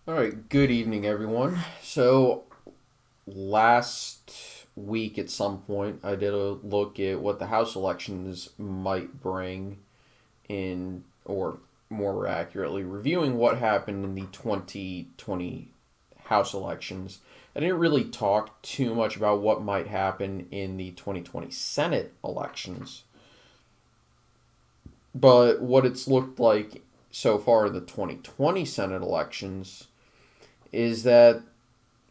All right, good evening, everyone. So, last week at some point, I did a look at what the House elections might bring in, or more accurately, reviewing what happened in the 2020 House elections. I didn't really talk too much about what might happen in the 2020 Senate elections, but what it's looked like so far in the 2020 Senate elections is that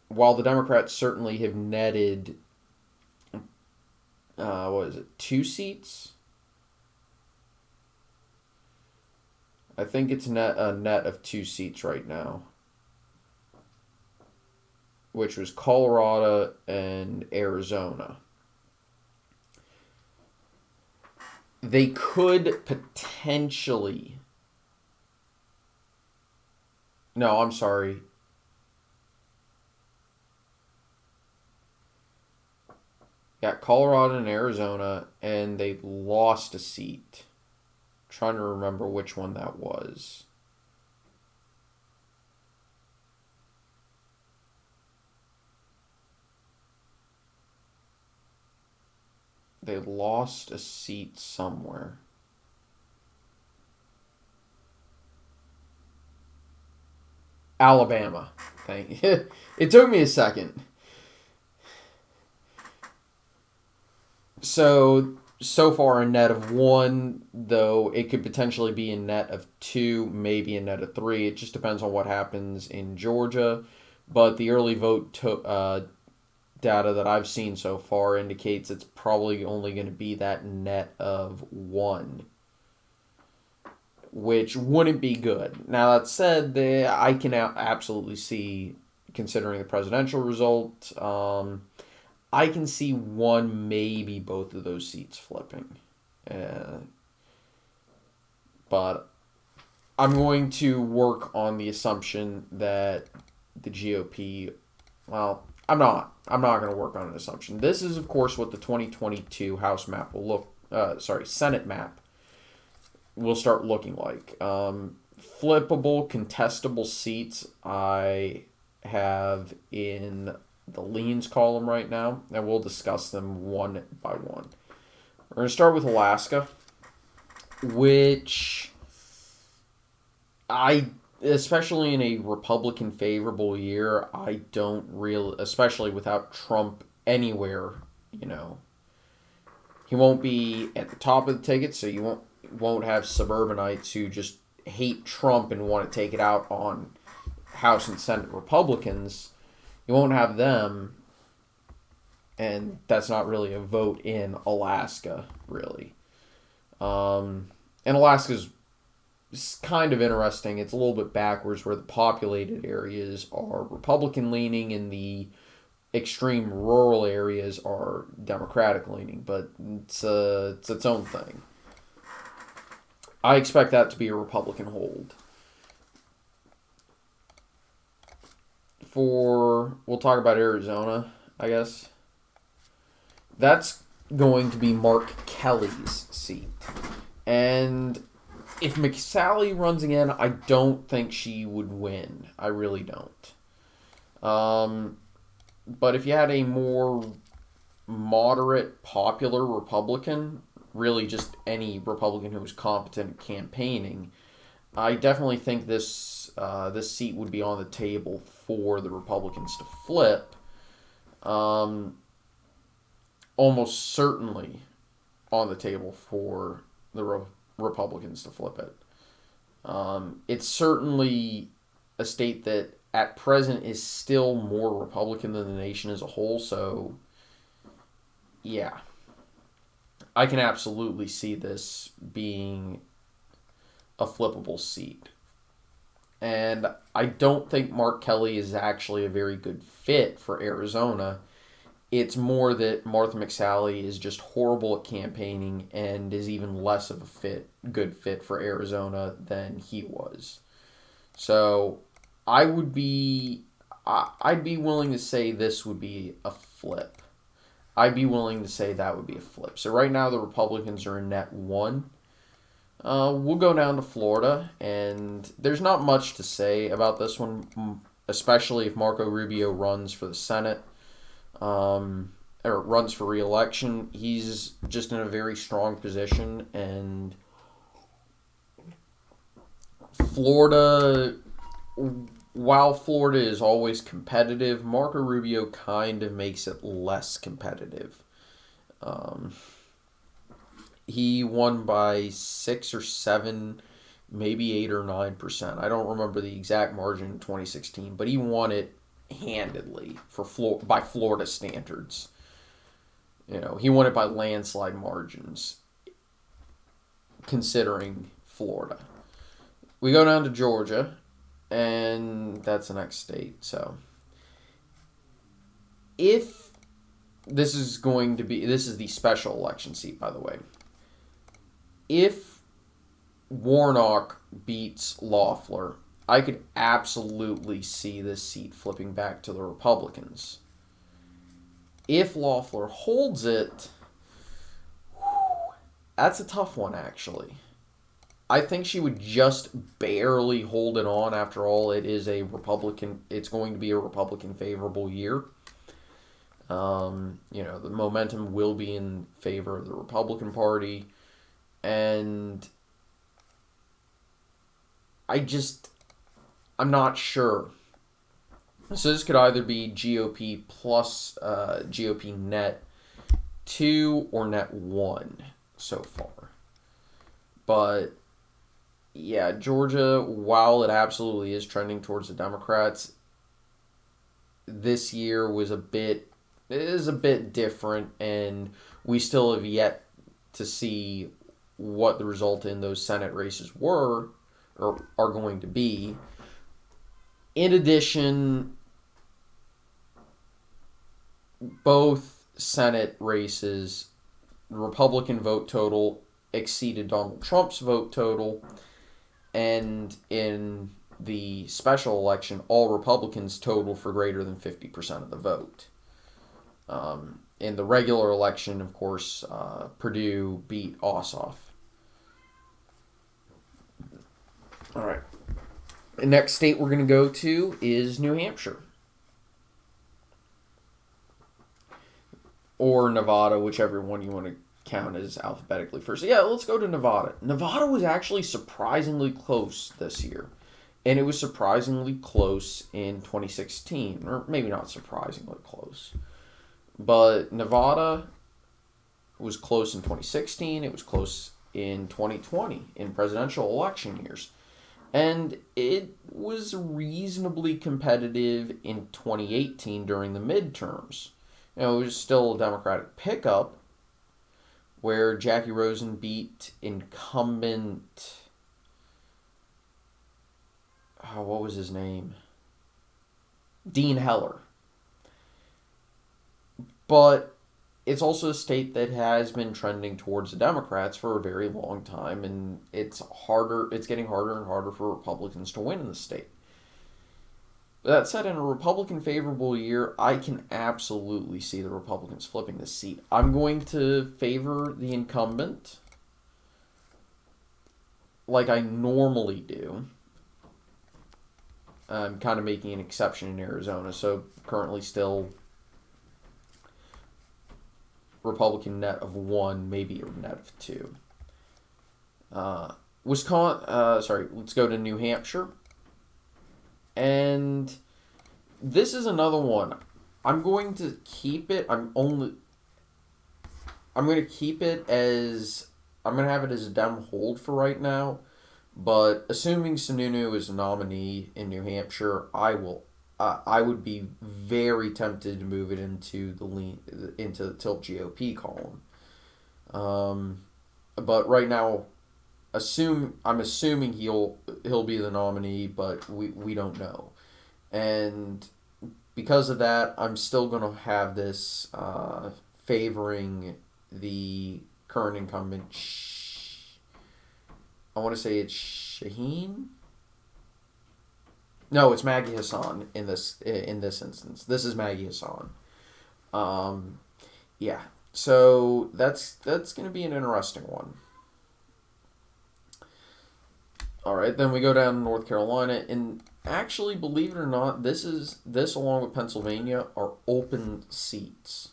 while the Democrats certainly have netted, what is it, two seats? I think it's a net of two seats right now, which was Colorado and Arizona. They could potentially. No, I'm sorry. Got Colorado and Arizona, and they lost a seat. Trying to remember which one that was. They lost a seat somewhere. Alabama. Thank you. It took me a second. So far a net of one, though it could potentially be a net of two, maybe a net of three. It just depends on what happens in Georgia. But the early data that I've seen so far indicates it's probably only going to be that net of one, which wouldn't be good. Now, that said, I can absolutely see, considering the presidential result, I can see one, maybe both of those seats flipping. Uh, but I'm going to work on the assumption that the GOP, well, I'm not going to work on an assumption. This is, of course, what the 2022 House map will Senate map will start looking like. Flippable, contestable seats I have in the leans column right now, and we'll discuss them one by one. We're going to start with Alaska, which especially in a Republican favorable year, I don't really, especially without Trump anywhere, you know, he won't be at the top of the ticket, so you won't have suburbanites who just hate Trump and want to take it out on House and Senate Republicans. You won't have them, and that's not really a vote in Alaska, really. And Alaska's kind of interesting. It's a little bit backwards where the populated areas are Republican leaning and the extreme rural areas are Democratic leaning, but it's its own thing. I expect that to be a Republican hold. We'll talk about Arizona, I guess. That's going to be Mark Kelly's seat. And if McSally runs again, I don't think she would win. I really don't. But if you had a more moderate, popular Republican, really just any Republican who was competent at campaigning, I definitely think this seat would be on the table for the Republicans to flip. Almost certainly on the table for the Republicans to flip it. It's certainly a state that at present is still more Republican than the nation as a whole, so yeah. I can absolutely see this being a flippable seat. And I don't think Mark Kelly is actually a very good fit for Arizona. It's more that Martha McSally is just horrible at campaigning and is even less of a good fit for Arizona than he was. So I'd be willing to say this would be a flip. I'd be willing to say that would be a flip. So right now the Republicans are in net one. We'll go down to Florida, and there's not much to say about this one. especially if Marco Rubio runs for the Senate, or runs for re-election. He's just in a very strong position, and Florida, while Florida is always competitive, Marco Rubio kind of makes it less competitive. He won by 6 or 7, maybe 8 or 9%. I don't remember the exact margin in 2016, but he won it handedly by Florida standards. He won it by landslide margins, considering Florida. We go down to Georgia, and that's the next state. So, if this is the special election seat, by the way. If Warnock beats Loeffler, I could absolutely see this seat flipping back to the Republicans. If Loeffler holds it, that's a tough one, actually. I think she would just barely hold it on. After all, it's going to be a Republican favorable year. The momentum will be in favor of the Republican Party. And I'm not sure. So this could either be GOP plus GOP net 2 or net 1 so far. But yeah, Georgia, while it absolutely is trending towards the Democrats, this year is a bit different, and we still have yet to see what the result in those Senate races were or are going to be. In addition, both Senate races, Republican vote total exceeded Donald Trump's vote total, and in the special election, all Republicans totaled for greater than 50% of the vote. In the regular election, of course, Purdue beat Ossoff. All right. The next state we're going to go to is New Hampshire. Or Nevada, whichever one you want to count as alphabetically first. Yeah, let's go to Nevada. Nevada was actually surprisingly close this year. And it was surprisingly close in 2016. Or maybe not surprisingly close. But Nevada was close in 2016. It was close in 2020 in presidential election years. And it was reasonably competitive in 2018 during the midterms. It was still a Democratic pickup where Jackie Rosen beat incumbent... what was his name? Dean Heller. But it's also a state that has been trending towards the Democrats for a very long time, and it's getting harder and harder for Republicans to win in the state. That said, in a Republican favorable year, I can absolutely see the Republicans flipping this seat. I'm going to favor the incumbent like I normally do. I'm kind of making an exception in Arizona, so currently still Republican net of 1, maybe a net of 2. Let's go to New Hampshire. And this is another one. I'm going to keep it. I'm going to keep it as... I'm going to have it as a Dem hold for right now. But assuming Sununu is a nominee in New Hampshire, I would be very tempted to move it into the Tilt GOP column. But right now, I'm assuming he'll be the nominee, but we don't know. And because of that, I'm still going to have this favoring the current incumbent. I want to say it's Shaheen. No, it's Maggie Hassan in this instance. This is Maggie Hassan. Yeah. So that's going to be an interesting one. All right, then we go down to North Carolina, and actually, believe it or not, this along with Pennsylvania are open seats.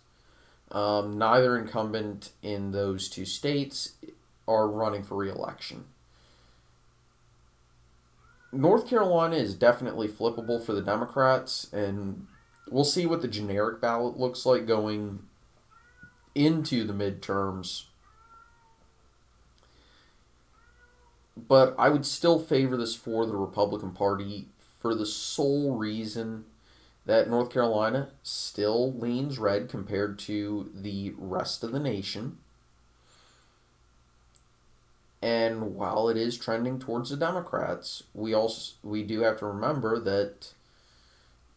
Neither incumbent in those two states are running for re-election. North Carolina is definitely flippable for the Democrats, and we'll see what the generic ballot looks like going into the midterms. But I would still favor this for the Republican Party for the sole reason that North Carolina still leans red compared to the rest of the nation. And while it is trending towards the Democrats, we do have to remember that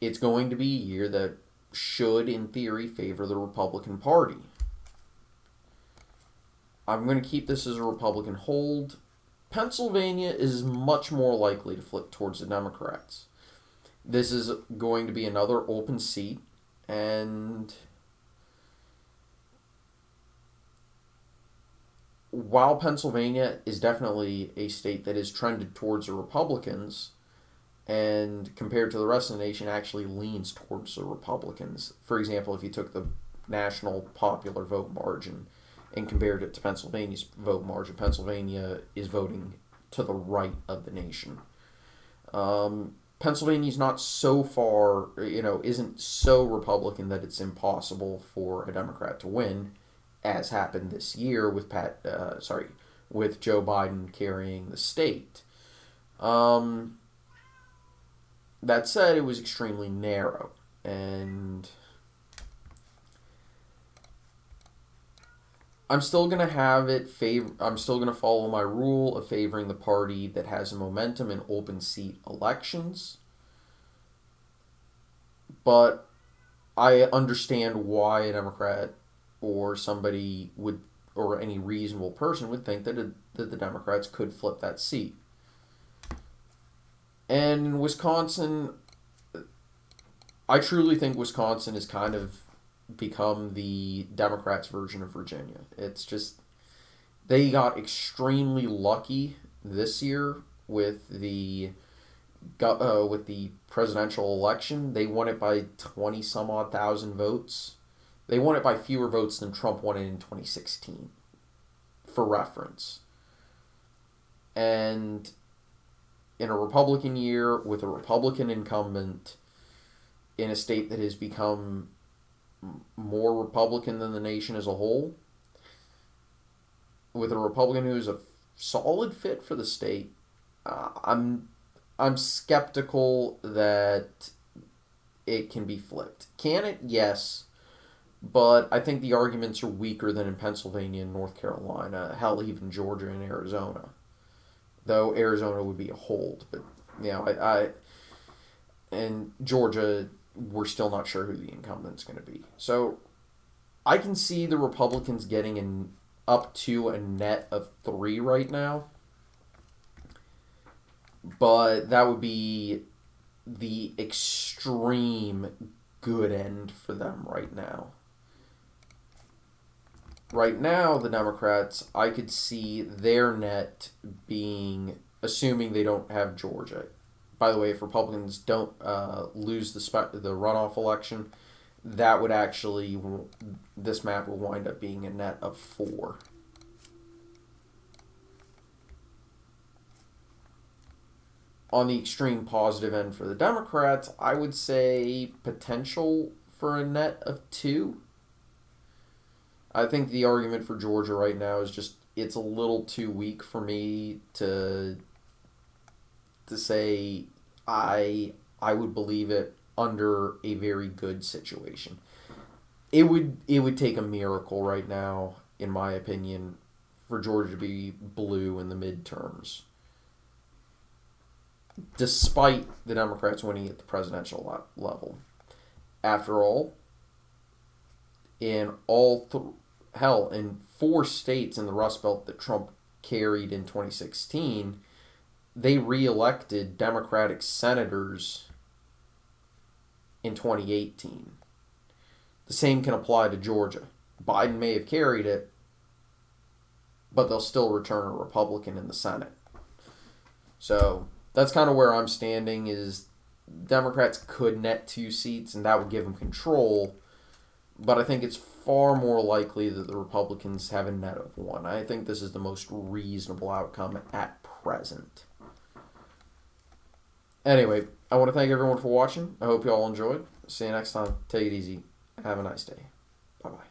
it's going to be a year that should, in theory, favor the Republican Party. I'm going to keep this as a Republican hold. Pennsylvania is much more likely to flip towards the Democrats. This is going to be another open seat, and while Pennsylvania is definitely a state that is trended towards the Republicans, and compared to the rest of the nation, actually leans towards the Republicans. For example, if you took the national popular vote margin and compared it to Pennsylvania's vote margin, Pennsylvania is voting to the right of the nation. Pennsylvania's not so far, isn't so Republican that it's impossible for a Democrat to win, as happened this year with with Joe Biden carrying the state. That said, it was extremely narrow, and I'm still gonna have it favor. I'm still gonna follow my rule of favoring the party that has a momentum in open seat elections. But I understand why a Democrat or somebody would, or any reasonable person would think that the Democrats could flip that seat. And in Wisconsin, I truly think Wisconsin has kind of become the Democrats' version of Virginia. It's just they got extremely lucky this year with the presidential election. They won it by 20 some odd thousand votes. They won it by fewer votes than Trump won it in 2016, for reference. And in a Republican year with a Republican incumbent in a state that has become more Republican than the nation as a whole, with a Republican who's a solid fit for the state, I'm skeptical that it can be flipped. Can it? Yes, but I think the arguments are weaker than in Pennsylvania and North Carolina. Hell, even Georgia and Arizona. Though Arizona would be a hold, but I and Georgia, we're still not sure who the incumbent's going to be. So I can see the Republicans getting up to a net of 3 right now, but that would be the extreme good end for them right now. Right now, the Democrats, I could see their net being, assuming they don't have Georgia. By the way, if Republicans don't lose the runoff election, that would actually, this map will wind up being a net of 4. On the extreme positive end for the Democrats, I would say potential for a net of 2. I think the argument for Georgia right now is just it's a little too weak for me to say I would believe it under a very good situation. It would take a miracle right now, in my opinion, for Georgia to be blue in the midterms, despite the Democrats winning at the presidential level. After all, in in 4 states in the Rust Belt that Trump carried in 2016, they re-elected Democratic senators in 2018. The same can apply to Georgia. Biden may have carried it, but they'll still return a Republican in the Senate. So that's kind of where I'm standing. Is Democrats could net 2 seats, and that would give them control. But I think it's far more likely that the Republicans have a net of 1. I think this is the most reasonable outcome at present. Anyway, I want to thank everyone for watching. I hope you all enjoyed. See you next time. Take it easy. Have a nice day. Bye-bye.